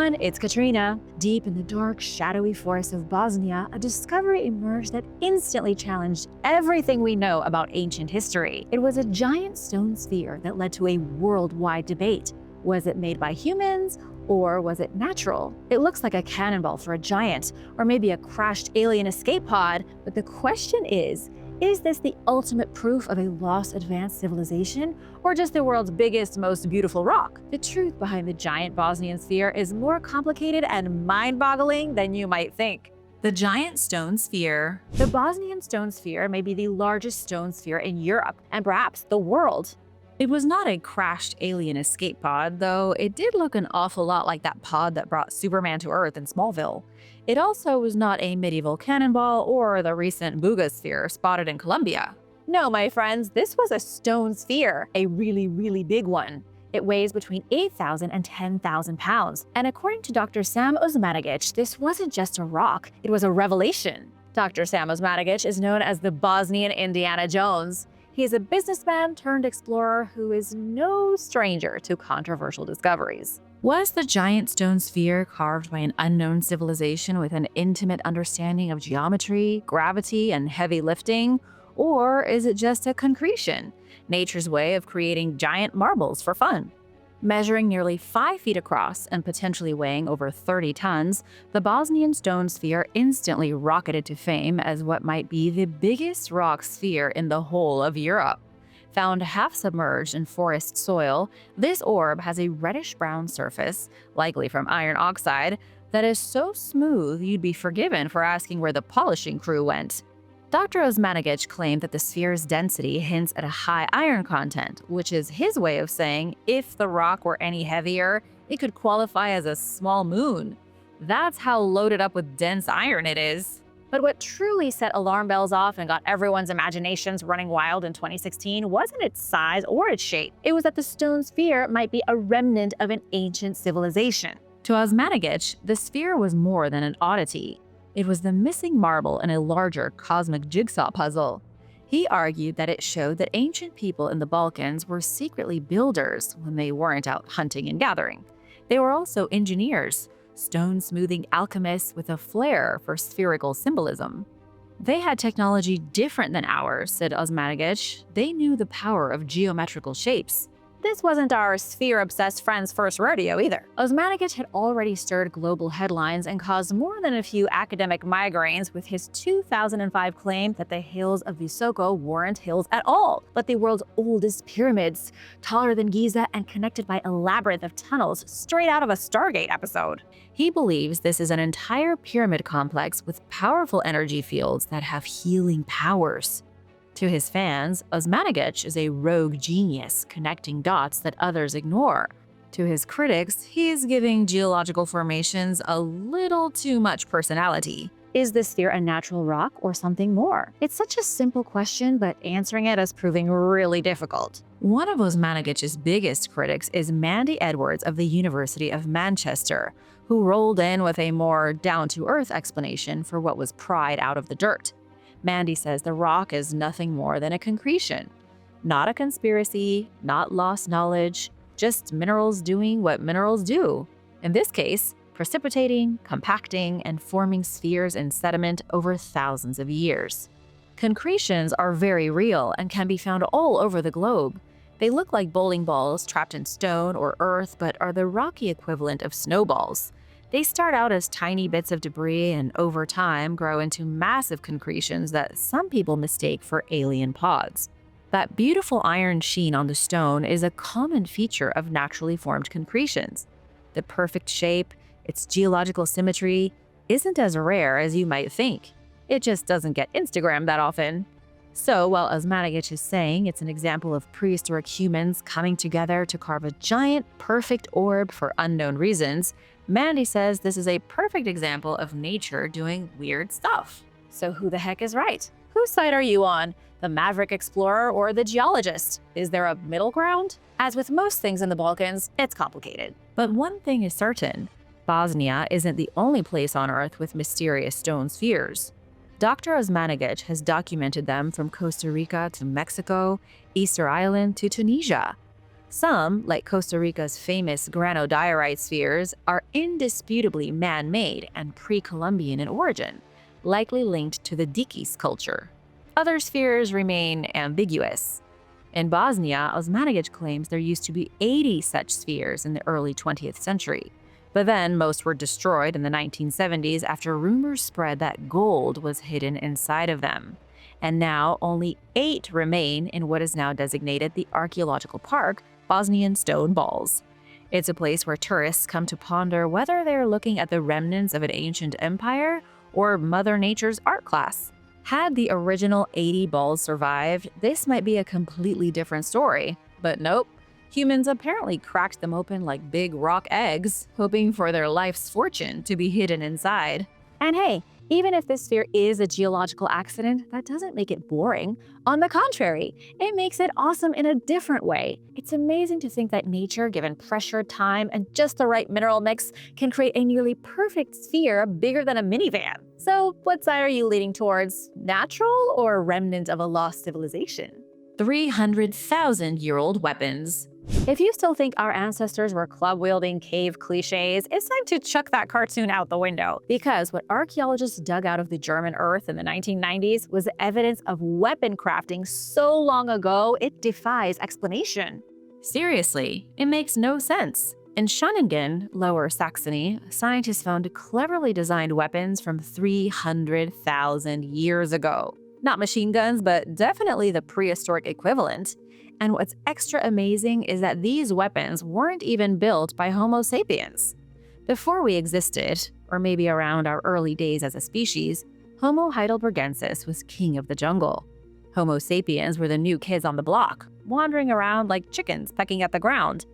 everyone, it's Katrina. Deep in the dark, shadowy forests of Bosnia, a discovery emerged that instantly challenged everything we know about ancient history. It was a giant stone sphere that led to a worldwide debate. Was it made by humans, or was it natural? It looks like a cannonball for a giant, or maybe a crashed alien escape pod, but the question is this the ultimate proof of a lost advanced civilization, or just the world's biggest, most beautiful rock? The truth behind the giant Bosnian sphere is more complicated and mind-boggling than you might think. The giant stone sphere. The Bosnian stone sphere may be the largest stone sphere in Europe, and perhaps the world. It was not a crashed alien escape pod, though it did look an awful lot like that pod that brought Superman to Earth in Smallville. It also was not a medieval cannonball or the recent Buga sphere spotted in Colombia. No, my friends, this was a stone sphere, a really big one. It weighs between 8,000 and 10,000 pounds. And according to Dr. Sam Osmanagic, this wasn't just a rock, it was a revelation. Dr. Sam Osmanagic is known as the Bosnian Indiana Jones. He is a businessman turned explorer who is no stranger to controversial discoveries. Was the giant stone sphere carved by an unknown civilization with an intimate understanding of geometry, gravity, and heavy lifting? Or is it just a concretion, nature's way of creating giant marbles for fun? Measuring nearly 5 feet across and potentially weighing over 30 tons, the Bosnian stone sphere instantly rocketed to fame as what might be the biggest rock sphere in the whole of Europe. Found half submerged in forest soil, this orb has a reddish-brown surface, likely from iron oxide, that is so smooth you'd be forgiven for asking where the polishing crew went. Dr. Osmanagic claimed that the sphere's density hints at a high iron content, which is his way of saying if the rock were any heavier, it could qualify as a small moon. That's how loaded up with dense iron it is. But what truly set alarm bells off and got everyone's imaginations running wild in 2016 wasn't its size or its shape. It was that the stone sphere might be a remnant of an ancient civilization. To Osmanagic, the sphere was more than an oddity. It was the missing marble in a larger cosmic jigsaw puzzle. He argued that it showed that ancient people in the Balkans were secretly builders when they weren't out hunting and gathering. They were also engineers, stone-smoothing alchemists with a flair for spherical symbolism. They had technology different than ours, said Osmanagic. They knew the power of geometrical shapes. This wasn't our sphere-obsessed friend's first rodeo either. Osmanagic had already stirred global headlines and caused more than a few academic migraines with his 2005 claim that the hills of Visoko weren't hills at all, but the world's oldest pyramids, taller than Giza and connected by a labyrinth of tunnels straight out of a Stargate episode. He believes this is an entire pyramid complex with powerful energy fields that have healing powers. To his fans, Osmanagic is a rogue genius connecting dots that others ignore. To his critics, he is giving geological formations a little too much personality. Is the sphere a natural rock or something more? It's such a simple question, but answering it is proving really difficult. One of Osmanagic's biggest critics is Mandy Edwards of the University of Manchester, who rolled in with a more down-to-earth explanation for what was pried out of the dirt. Mandy says the rock is nothing more than a concretion. Not a conspiracy, not lost knowledge, just minerals doing what minerals do. In this case, precipitating, compacting, and forming spheres in sediment over thousands of years. Concretions are very real and can be found all over the globe. They look like bowling balls trapped in stone or earth, but are the rocky equivalent of snowballs. They start out as tiny bits of debris and over time grow into massive concretions that some people mistake for alien pods. That beautiful iron sheen on the stone is a common feature of naturally formed concretions. The perfect shape, its geological symmetry, isn't as rare as you might think. It just doesn't get Instagrammed that often. So while Osmanagic is saying it's an example of prehistoric humans coming together to carve a giant, perfect orb for unknown reasons, Mandy says this is a perfect example of nature doing weird stuff. So who the heck is right? Whose side are you on? The maverick explorer or the geologist? Is there a middle ground? As with most things in the Balkans, it's complicated. But one thing is certain. Bosnia isn't the only place on Earth with mysterious stone spheres. Dr. Osmanagic has documented them from Costa Rica to Mexico, Easter Island to Tunisia. Some, like Costa Rica's famous granodiorite spheres, are indisputably man-made and pre-Columbian in origin, likely linked to the Dikis culture. Other spheres remain ambiguous. In Bosnia, Osmanagic claims there used to be 80 such spheres in the early 20th century, but then most were destroyed in the 1970s after rumors spread that gold was hidden inside of them. And now only 8 remain in what is now designated the archaeological park, Bosnian Stone Balls. It's a place where tourists come to ponder whether they're looking at the remnants of an ancient empire or Mother Nature's art class. Had the original 80 balls survived, this might be a completely different story. But nope, humans apparently cracked them open like big rock eggs, hoping for their life's fortune to be hidden inside. And hey, even if this sphere is a geological accident, that doesn't make it boring. On the contrary, it makes it awesome in a different way. It's amazing to think that nature, given pressure, time, and just the right mineral mix, can create a nearly perfect sphere bigger than a minivan. So what side are you leaning towards? Natural or remnant of a lost civilization? 300,000-year-old weapons. If you still think our ancestors were club-wielding cave cliches, it's time to chuck that cartoon out the window. Because what archaeologists dug out of the German earth in the 1990s was evidence of weapon crafting so long ago, it defies explanation. Seriously, it makes no sense. In Schöningen, Lower Saxony, scientists found cleverly designed weapons from 300,000 years ago. Not machine guns, but definitely the prehistoric equivalent. And what's extra amazing is that these weapons weren't even built by Homo sapiens. Before we existed, or maybe around our early days as a species, Homo heidelbergensis was king of the jungle. Homo sapiens were the new kids on the block, wandering around like chickens pecking at the ground.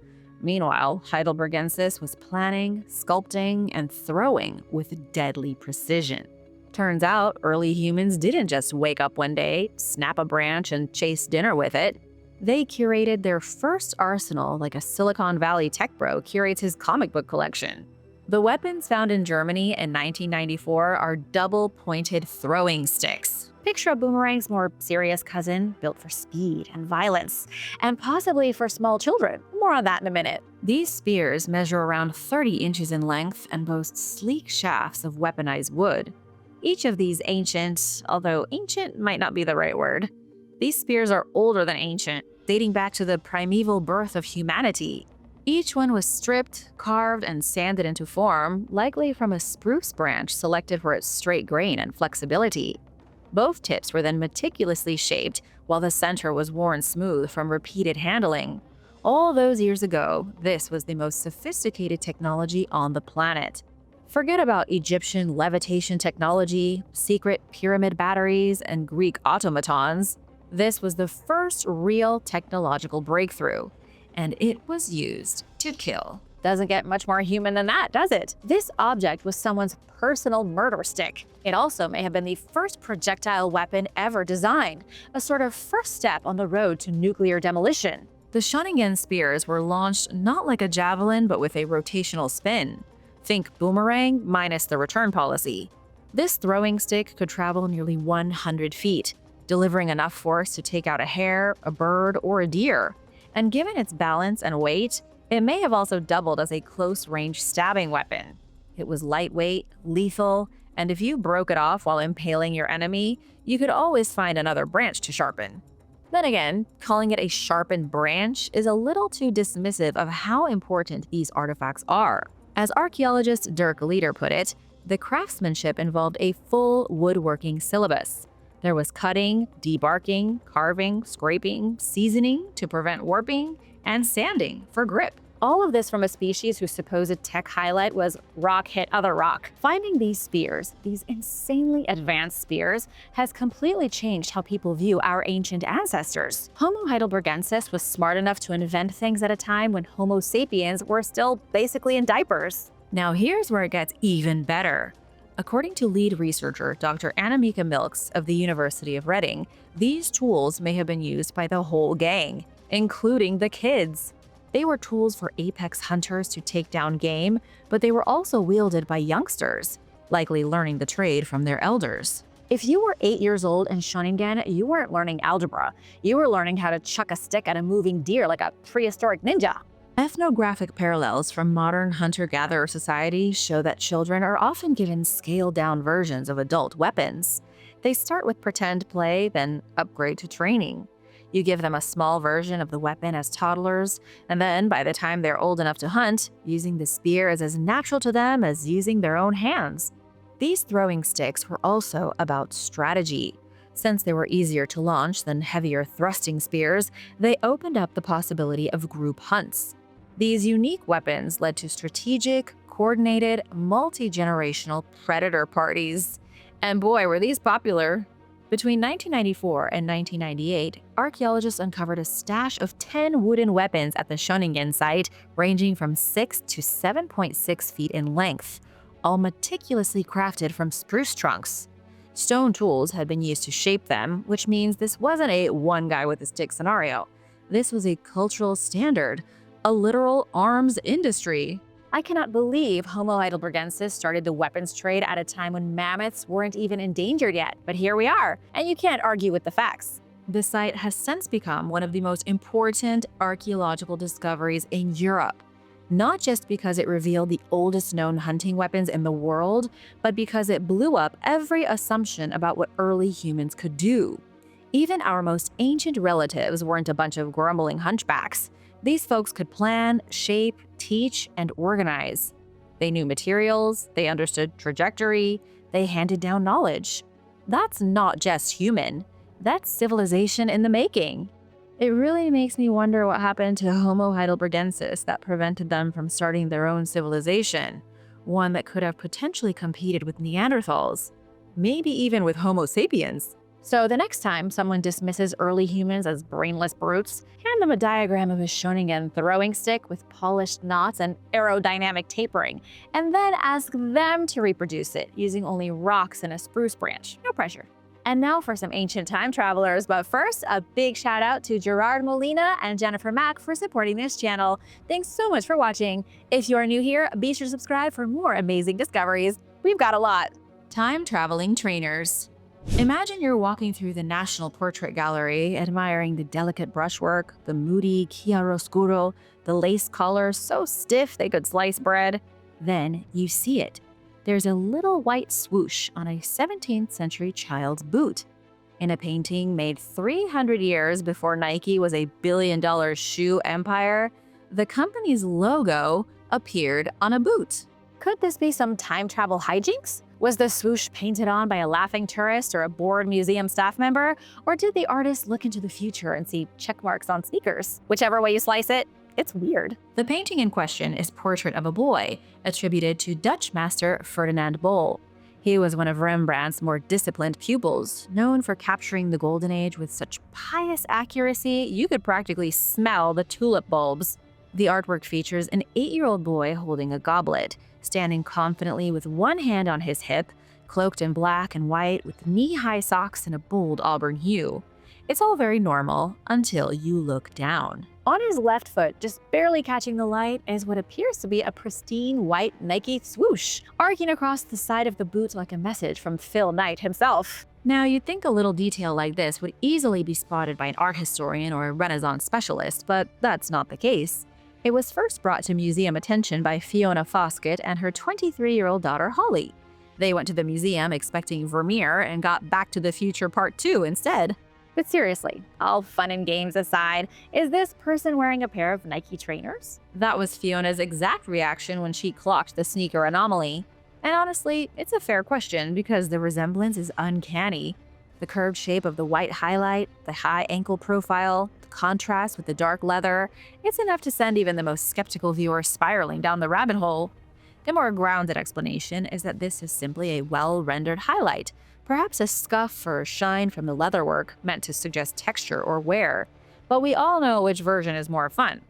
Meanwhile, heidelbergensis was planning, sculpting, and throwing with deadly precision. Turns out, early humans didn't just wake up one day, snap a branch, and chase dinner with it. They curated their first arsenal like a Silicon Valley tech bro curates his comic book collection. The weapons found in Germany in 1994 are double-pointed throwing sticks. Picture a boomerang's more serious cousin, built for speed and violence, and possibly for small children. More on that in a minute. These spears measure around 30 inches in length and boast sleek shafts of weaponized wood. Each of these ancient, although ancient might not be the right word, these spears are older than ancient, dating back to the primeval birth of humanity. Each one was stripped, carved, and sanded into form, likely from a spruce branch selected for its straight grain and flexibility. Both tips were then meticulously shaped, while the center was worn smooth from repeated handling. All those years ago, this was the most sophisticated technology on the planet. Forget about Egyptian levitation technology, secret pyramid batteries, and Greek automatons. This was the first real technological breakthrough, and it was used to kill. Doesn't get much more human than that, does it? This object was someone's personal murder stick. It also may have been the first projectile weapon ever designed, a sort of first step on the road to nuclear demolition. The Schöningen spears were launched not like a javelin, but with a rotational spin. Think boomerang minus the return policy. This throwing stick could travel nearly 100 feet, delivering enough force to take out a hare, a bird, or a deer. And given its balance and weight, it may have also doubled as a close-range stabbing weapon. It was lightweight, lethal, and if you broke it off while impaling your enemy, you could always find another branch to sharpen. Then again, calling it a sharpened branch is a little too dismissive of how important these artifacts are. As archaeologist Dirk Leder put it, the craftsmanship involved a full woodworking syllabus. There was cutting, debarking, carving, scraping, seasoning to prevent warping, and sanding for grip. All of this from a species whose supposed tech highlight was rock hit other rock. Finding these spears, these insanely advanced spears, has completely changed how people view our ancient ancestors. Homo heidelbergensis was smart enough to invent things at a time when Homo sapiens were still basically in diapers. Now here's where it gets even better. According to lead researcher Dr. Annemieke Milks of the University of Reading, these tools may have been used by the whole gang, including the kids. They were tools for apex hunters to take down game, but they were also wielded by youngsters, likely learning the trade from their elders. If you were 8 years old in Shoningen, you weren't learning algebra. You were learning how to chuck a stick at a moving deer like a prehistoric ninja. Ethnographic parallels from modern hunter-gatherer society show that children are often given scaled-down versions of adult weapons. They start with pretend play, then upgrade to training. You give them a small version of the weapon as toddlers, and then by the time they're old enough to hunt, using the spear is as natural to them as using their own hands. These throwing sticks were also about strategy. Since they were easier to launch than heavier thrusting spears, they opened up the possibility of group hunts. These unique weapons led to strategic, coordinated, multi-generational predator parties. And boy, were these popular. Between 1994 and 1998, archaeologists uncovered a stash of 10 wooden weapons at the Shoningen site, ranging from 6 to 7.6 feet in length, all meticulously crafted from spruce trunks. Stone tools had been used to shape them, which means this wasn't a one guy with a stick scenario. This was a cultural standard, a literal arms industry. I cannot believe Homo heidelbergensis started the weapons trade at a time when mammoths weren't even endangered yet, but here we are, and you can't argue with the facts. The site has since become one of the most important archaeological discoveries in Europe, not just because it revealed the oldest known hunting weapons in the world, but because it blew up every assumption about what early humans could do. Even our most ancient relatives weren't a bunch of grumbling hunchbacks. These folks could plan, shape, teach, and organize. They knew materials, they understood trajectory, they handed down knowledge. That's not just human, that's civilization in the making. It really makes me wonder what happened to Homo heidelbergensis that prevented them from starting their own civilization, one that could have potentially competed with Neanderthals, maybe even with Homo sapiens. So the next time someone dismisses early humans as brainless brutes, hand them a diagram of a Shoningen throwing stick with polished knots and aerodynamic tapering, and then ask them to reproduce it using only rocks and a spruce branch. No pressure. And now for some ancient time travelers, but first, a big shout out to Gerard Molina and Jennifer Mack for supporting this channel. Thanks so much for watching. If you are new here, be sure to subscribe for more amazing discoveries. We've got a lot. Time traveling trainers. Imagine you're walking through the National Portrait Gallery, admiring the delicate brushwork, the moody chiaroscuro, the lace collars so stiff they could slice bread. Then you see it. There's a little white swoosh on a 17th century child's boot. In a painting made 300 years before Nike was a billion-dollar shoe empire, the company's logo appeared on a boot. Could this be some time travel hijinks? Was the swoosh painted on by a laughing tourist or a bored museum staff member? Or did the artist look into the future and see check marks on sneakers? Whichever way you slice it, it's weird. The painting in question is Portrait of a Boy, attributed to Dutch master Ferdinand Bol. He was one of Rembrandt's more disciplined pupils, known for capturing the Golden Age with such pious accuracy you could practically smell the tulip bulbs. The artwork features an 8-year-old boy holding a goblet, standing confidently with one hand on his hip, cloaked in black and white with knee-high socks and a bold auburn hue. It's all very normal until you look down. On his left foot, just barely catching the light, is what appears to be a pristine white Nike swoosh, arcing across the side of the boot like a message from Phil Knight himself. Now, you'd think a little detail like this would easily be spotted by an art historian or a Renaissance specialist, but that's not the case. It was first brought to museum attention by Fiona Foskett and her 23-year-old daughter Holly. They went to the museum expecting Vermeer and got Back to the Future Part 2 instead. But seriously, all fun and games aside, is this person wearing a pair of Nike trainers? That was Fiona's exact reaction when she clocked the sneaker anomaly. And honestly, it's a fair question because the resemblance is uncanny. The curved shape of the white highlight, the high ankle profile, the contrast with the dark leather, it's enough to send even the most skeptical viewer spiraling down the rabbit hole. The more grounded explanation is that this is simply a well-rendered highlight, perhaps a scuff or shine from the leatherwork meant to suggest texture or wear. But we all know which version is more fun.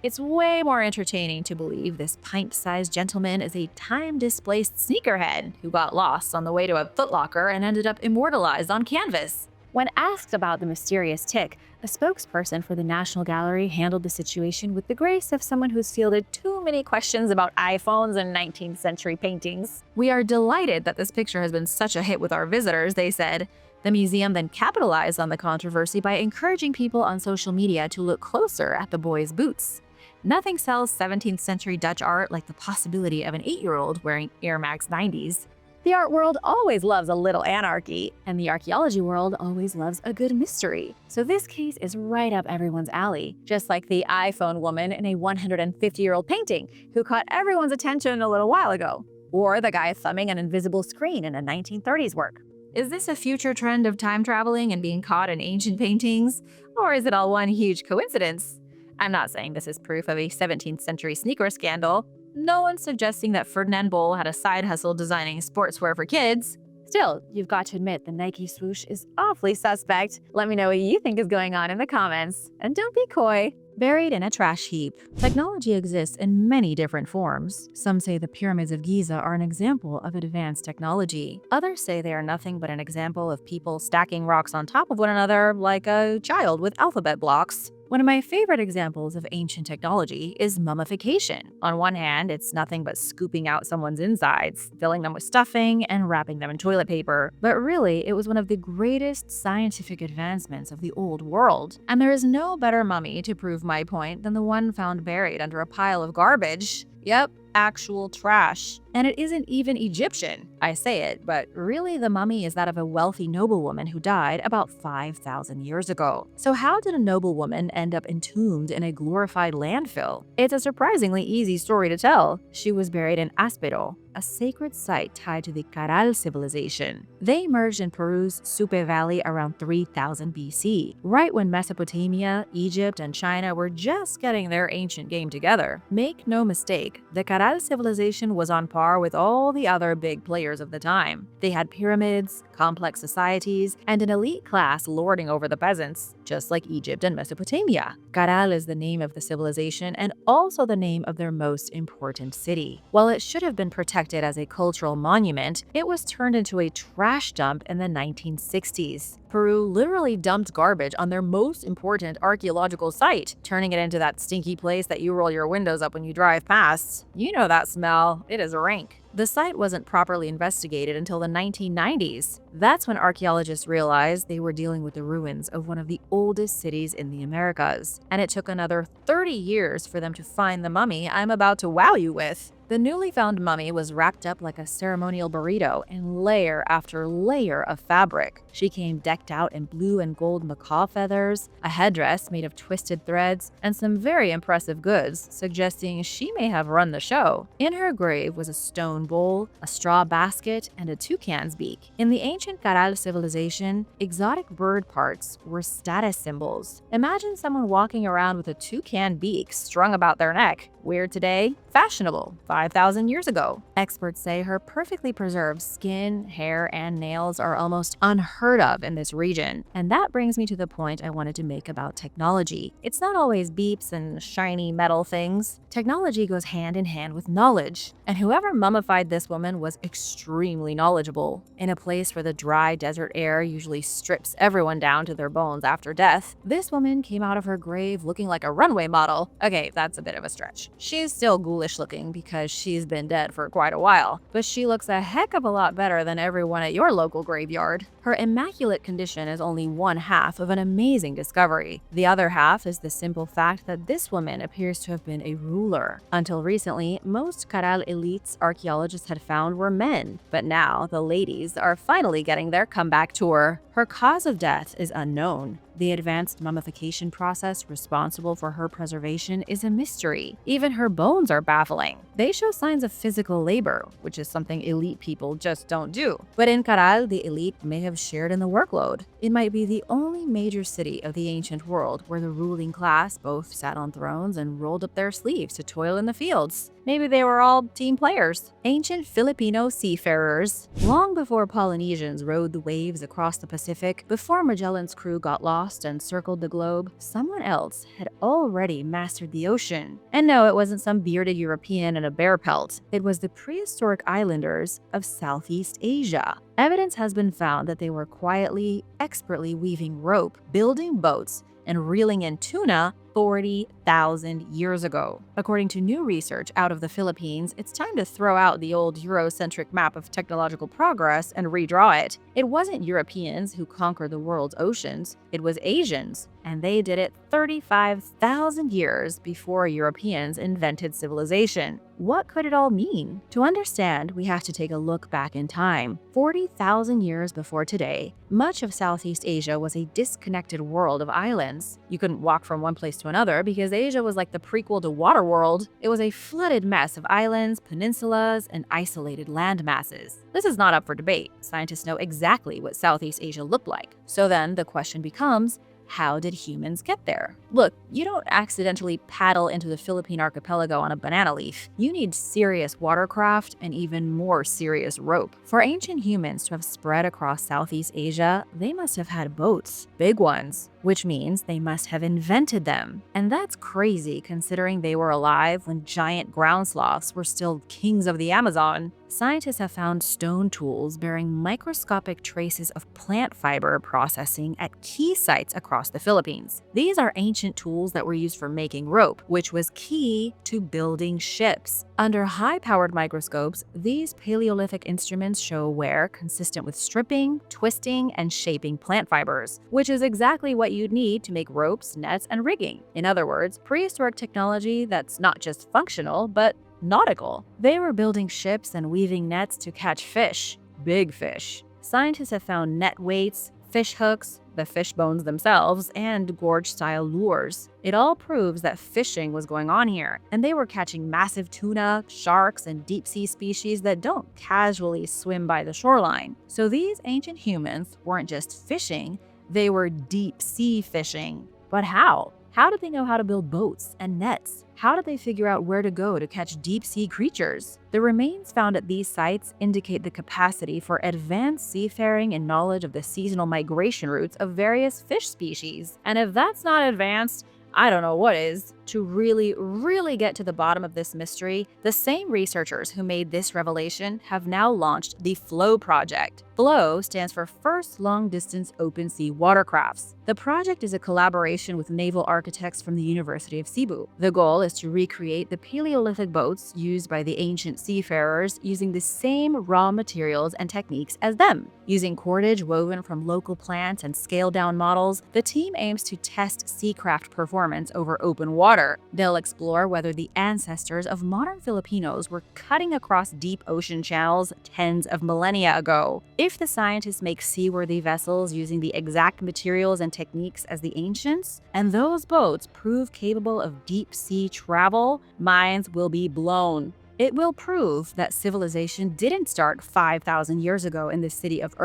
It's way more entertaining to believe this pint-sized gentleman is a time-displaced sneakerhead who got lost on the way to a Foot Locker and ended up immortalized on canvas. When asked about the mysterious tick, A spokesperson for the National Gallery handled the situation with the grace of someone who's fielded too many questions about iPhones and 19th century paintings. "We are delighted that this picture has been such a hit with our visitors," they said. The museum then capitalized on the controversy by encouraging people on social media to look closer at the boy's boots. Nothing sells 17th century Dutch art like the possibility of an 8-year-old wearing Air Max 90s. The art world always loves a little anarchy, and the archaeology world always loves a good mystery. So this case is right up everyone's alley, just like the iPhone woman in a 150-year-old painting who caught everyone's attention a little while ago, or the guy thumbing an invisible screen in a 1930s work. Is this a future trend of time traveling and being caught in ancient paintings, or is it all one huge coincidence? I'm not saying this is proof of a 17th century sneaker scandal. No one's suggesting that Ferdinand Boll had a side hustle designing sportswear for kids. Still, you've got to admit the Nike swoosh is awfully suspect. Let me know what you think is going on in the comments. And don't be coy. Buried in a trash heap. Technology exists in many different forms. Some say the pyramids of Giza are an example of advanced technology. Others say they are nothing but an example of people stacking rocks on top of one another like a child with alphabet blocks. One of my favorite examples of ancient technology is mummification. On one hand, it's nothing but scooping out someone's insides, filling them with stuffing, and wrapping them in toilet paper. But really, it was one of the greatest scientific advancements of the old world. And there is no better mummy to prove my point than the one found buried under a pile of garbage. Yep, actual trash. And it isn't even Egyptian. I say it, but really the mummy is that of a wealthy noblewoman who died about 5,000 years ago. So how did a noblewoman end up entombed in a glorified landfill? It's a surprisingly easy story to tell. She was buried in Aspero, a sacred site tied to the Caral civilization. They emerged in Peru's Supe Valley around 3000 BC, right when Mesopotamia, Egypt, and China were just getting their ancient game together. Make no mistake, the Caral civilization was on par with all the other big players of the time. They had pyramids, complex societies, and an elite class lording over the peasants, just like Egypt and Mesopotamia. Caral is the name of the civilization and also the name of their most important city. While it should have been protected as a cultural monument, it was turned into a trash dump in the 1960s. Peru literally dumped garbage on their most important archaeological site, turning it into that stinky place that you roll your windows up when you drive past. You know that smell. It is rank. The site wasn't properly investigated until the 1990s. That's when archaeologists realized they were dealing with the ruins of one of the oldest cities in the Americas. And it took another 30 years for them to find the mummy I'm about to wow you with. The newly found mummy was wrapped up like a ceremonial burrito in layer after layer of fabric. She came decked out in blue and gold macaw feathers, a headdress made of twisted threads, and some very impressive goods, suggesting she may have run the show. In her grave was a stone bowl, a straw basket, and a toucan's beak. In the ancient Caral civilization, exotic bird parts were status symbols. Imagine someone walking around with a toucan beak strung about their neck. Weird today, fashionable 5,000 years ago. Experts say her perfectly preserved skin, hair, and nails are almost unheard of in this region. And that brings me to the point I wanted to make about technology. It's not always beeps and shiny metal things. Technology goes hand in hand with knowledge. And whoever mummified this woman was extremely knowledgeable. In a place where the dry desert air usually strips everyone down to their bones after death, this woman came out of her grave looking like a runway model. Okay, that's a bit of a stretch. She's still ghoulish looking because she's been dead for quite a while, but she looks a heck of a lot better than everyone at your local graveyard. Her immaculate condition is only one half of an amazing discovery. The other half is the simple fact that this woman appears to have been a ruler. Until recently, most Caral elites archaeologists had found were men, but now the ladies are finally getting their comeback tour. Her cause of death is unknown. The advanced mummification process responsible for her preservation is a mystery. Even her bones are baffling. They show signs of physical labor, which is something elite people just don't do. But in Caral, the elite may have shared in the workload. It might be the only major city of the ancient world where the ruling class both sat on thrones and rolled up their sleeves to toil in the fields. Maybe they were all team players. Ancient Filipino seafarers. Long before Polynesians rode the waves across the Pacific, before Magellan's crew got lost and circled the globe, someone else had already mastered the ocean. And no, it wasn't some bearded European in a bear pelt. It was the prehistoric islanders of Southeast Asia. Evidence has been found that they were quietly, expertly weaving rope, building boats, and reeling in tuna 40,000 years ago. According to new research out of the Philippines, it's time to throw out the old Eurocentric map of technological progress and redraw it. It wasn't Europeans who conquered the world's oceans, it was Asians, and they did it 35,000 years before Europeans invented civilization. What could it all mean? To understand, we have to take a look back in time. 40,000 years before today, much of Southeast Asia was a disconnected world of islands. You couldn't walk from one place to another because Asia was like the prequel to Waterworld. It was a flooded mess of islands, peninsulas, and isolated land masses. This is not up for debate. Scientists know exactly what Southeast Asia looked like. So then the question becomes, how did humans get there? Look, you don't accidentally paddle into the Philippine archipelago on a banana leaf. You need serious watercraft and even more serious rope. For ancient humans to have spread across Southeast Asia, they must have had boats, big ones, which means they must have invented them. And that's crazy considering they were alive when giant ground sloths were still kings of the Amazon. Scientists have found stone tools bearing microscopic traces of plant fiber processing at key sites across the Philippines. These are ancient tools that were used for making rope, which was key to building ships. Under high-powered microscopes, these Paleolithic instruments show wear consistent with stripping, twisting, and shaping plant fibers, which is exactly what you'd need to make ropes, nets, and rigging. In other words, prehistoric technology that's not just functional, but nautical. They were building ships and weaving nets to catch fish, big fish. Scientists have found net weights, fish hooks, the fish bones themselves, and gorge-style lures. It all proves that fishing was going on here, and they were catching massive tuna, sharks, and deep-sea species that don't casually swim by the shoreline. So these ancient humans weren't just fishing, they were deep-sea fishing. But how? How did they know how to build boats and nets? How did they figure out where to go to catch deep-sea creatures? The remains found at these sites indicate the capacity for advanced seafaring and knowledge of the seasonal migration routes of various fish species. And if that's not advanced, I don't know what is. To really get to the bottom of this mystery, the same researchers who made this revelation have now launched the FLOW project. FLOW stands for First Long Distance Open Sea Watercrafts. The project is a collaboration with naval architects from the University of Cebu. The goal is to recreate the Paleolithic boats used by the ancient seafarers using the same raw materials and techniques as them. Using cordage woven from local plants and scaled-down models, the team aims to test seacraft performance over open water. They'll explore whether the ancestors of modern Filipinos were cutting across deep ocean channels tens of millennia ago. If the scientists make seaworthy vessels using the exact materials and techniques as the ancients, and those boats prove capable of deep-sea travel, minds will be blown. It will prove that civilization didn't start 5,000 years ago in the city of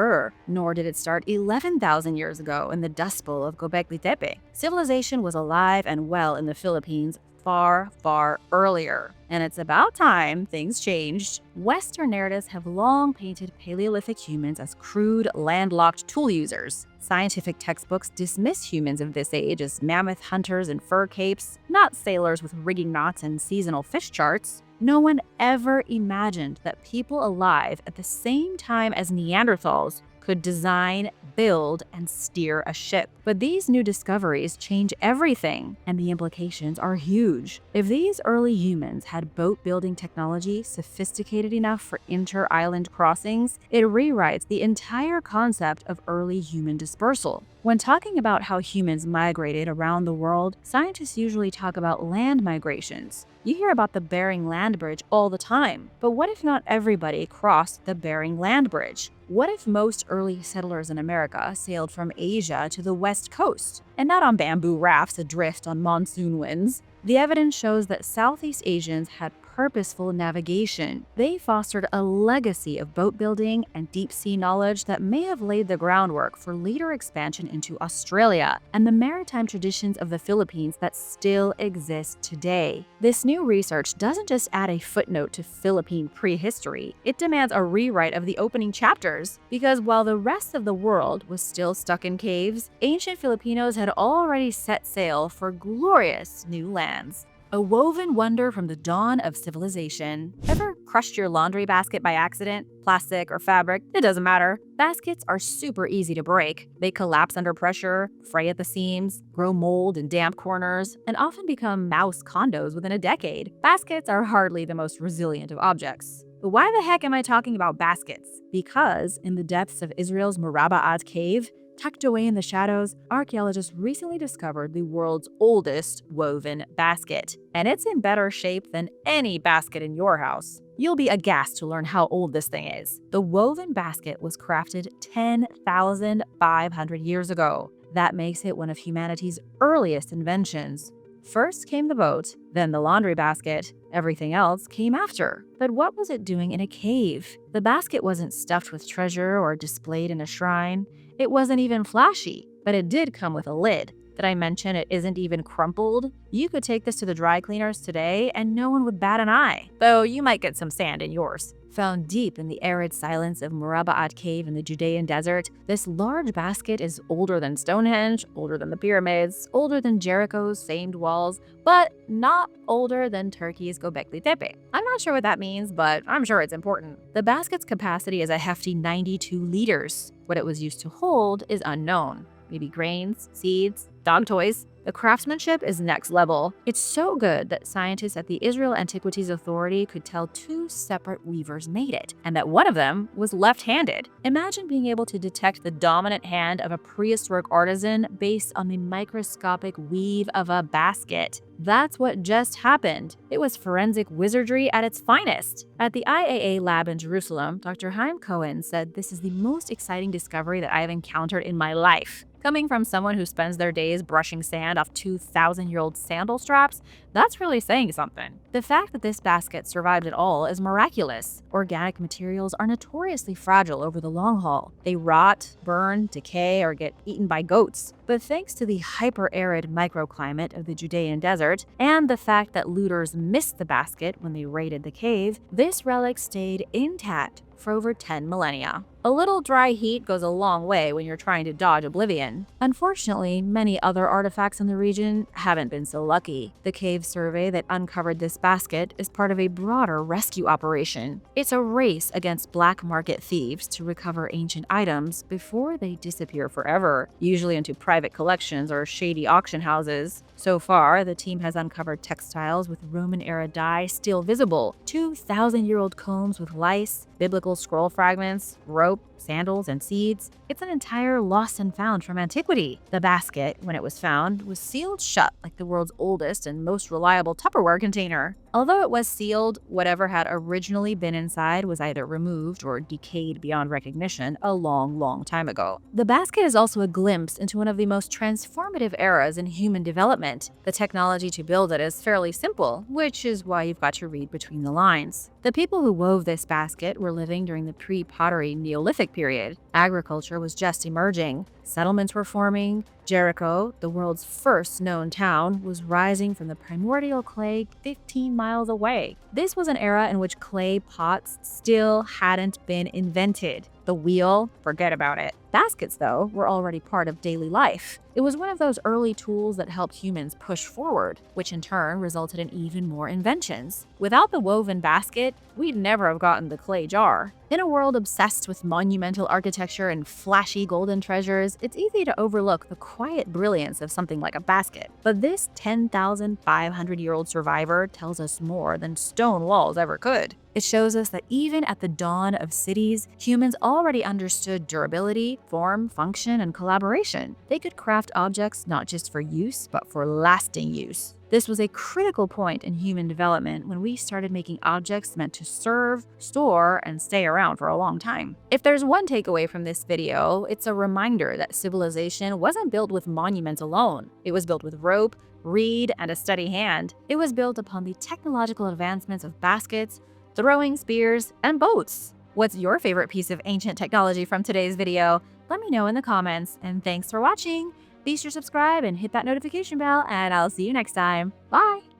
nor did it start 11,000 years ago in the Dust Bowl of Göbekli Tepe. Civilization was alive and well in the Philippines far earlier. And it's about time things changed. Western narratives have long painted Paleolithic humans as crude, landlocked tool users. Scientific textbooks dismiss humans of this age as mammoth hunters in fur capes, not sailors with rigging knots and seasonal fish charts. No one ever imagined that people alive at the same time as Neanderthals could design, build, and steer a ship. But these new discoveries change everything, and the implications are huge. If these early humans had boat-building technology sophisticated enough for inter-island crossings, it rewrites the entire concept of early human dispersal. When talking about how humans migrated around the world, scientists usually talk about land migrations. You hear about the Bering Land Bridge all the time, but what if not everybody crossed the Bering Land Bridge? What if most early settlers in America sailed from Asia to the West Coast, and not on bamboo rafts adrift on monsoon winds? The evidence shows that Southeast Asians had purposeful navigation. They fostered a legacy of boat building and deep-sea knowledge that may have laid the groundwork for later expansion into Australia and the maritime traditions of the Philippines that still exist today. This new research doesn't just add a footnote to Philippine prehistory, it demands a rewrite of the opening chapters, because while the rest of the world was still stuck in caves, ancient Filipinos had already set sail for glorious new lands. A woven wonder from the dawn of civilization. Ever crushed your laundry basket by accident? Plastic or fabric, it doesn't matter. Baskets are super easy to break. They collapse under pressure, fray at the seams, grow mold in damp corners, and often become mouse condos within a decade. Baskets are hardly the most resilient of objects. But why the heck am I talking about baskets? Because in the depths of Israel's Muraba'at cave, tucked away in the shadows, archaeologists recently discovered the world's oldest woven basket. And it's in better shape than any basket in your house. You'll be aghast to learn how old this thing is. The woven basket was crafted 10,500 years ago. That makes it one of humanity's earliest inventions. First came the boat, then the laundry basket. Everything else came after. But what was it doing in a cave? The basket wasn't stuffed with treasure or displayed in a shrine. It wasn't even flashy, but it did come with a lid. Did I mention it isn't even crumpled? You could take this to the dry cleaners today and no one would bat an eye, though you might get some sand in yours. Found deep in the arid silence of Muraba'at cave in the Judean desert, this large basket is older than Stonehenge, older than the pyramids, older than Jericho's famed walls, but not older than Turkey's Göbekli Tepe. I'm not sure what that means, but I'm sure it's important. The basket's capacity is a hefty 92 liters. What it was used to hold is unknown. Maybe grains, seeds, dog toys. The craftsmanship is next level. It's so good that scientists at the Israel Antiquities Authority could tell two separate weavers made it, and that one of them was left-handed. Imagine being able to detect the dominant hand of a prehistoric artisan based on the microscopic weave of a basket. That's what just happened. It was forensic wizardry at its finest. At the IAA lab in Jerusalem, Dr. Chaim Cohen said, "This is the most exciting discovery that I have encountered in my life." Coming from someone who spends their days brushing sand off 2,000-year-old sandal straps, that's really saying something. The fact that this basket survived at all is miraculous. Organic materials are notoriously fragile over the long haul. They rot, burn, decay, or get eaten by goats. But thanks to the hyper-arid microclimate of the Judean desert and the fact that looters missed the basket when they raided the cave, this relic stayed intact for over 10 millennia. A little dry heat goes a long way when you're trying to dodge oblivion. Unfortunately, many other artifacts in the region haven't been so lucky. The cave survey that uncovered this basket is part of a broader rescue operation. It's a race against black market thieves to recover ancient items before they disappear forever, usually into private collections or shady auction houses. So far, the team has uncovered textiles with Roman-era dye still visible, 2,000-year-old combs with lice, biblical scroll fragments, rope, sandals, and seeds. It's an entire lost and found from antiquity. The basket, when it was found, was sealed shut like the world's oldest and most reliable Tupperware container. Although it was sealed, whatever had originally been inside was either removed or decayed beyond recognition a long, long time ago. The basket is also a glimpse into one of the most transformative eras in human development. The technology to build it is fairly simple, which is why you've got to read between the lines. The people who wove this basket were living during the pre-pottery Neolithic period. Agriculture was just emerging. Settlements were forming. Jericho, the world's first known town, was rising from the primordial clay 15 miles away. This was an era in which clay pots still hadn't been invented. The wheel, forget about it. Baskets, though, were already part of daily life. It was one of those early tools that helped humans push forward, which in turn resulted in even more inventions. Without the woven basket, we'd never have gotten the clay jar. In a world obsessed with monumental architecture and flashy golden treasures, it's easy to overlook the quiet brilliance of something like a basket. But this 10,500-year-old survivor tells us more than stone walls ever could. It shows us that even at the dawn of cities, humans already understood durability, form, function, and collaboration. They could craft objects not just for use, but for lasting use. This was a critical point in human development when we started making objects meant to serve, store, and stay around for a long time. If there's one takeaway from this video, it's a reminder that civilization wasn't built with monuments alone. It was built with rope, reed, and a steady hand. It was built upon the technological advancements of baskets, throwing spears, and boats. What's your favorite piece of ancient technology from today's video? Let me know in the comments, and thanks for watching! Be sure to subscribe and hit that notification bell, and I'll see you next time. Bye!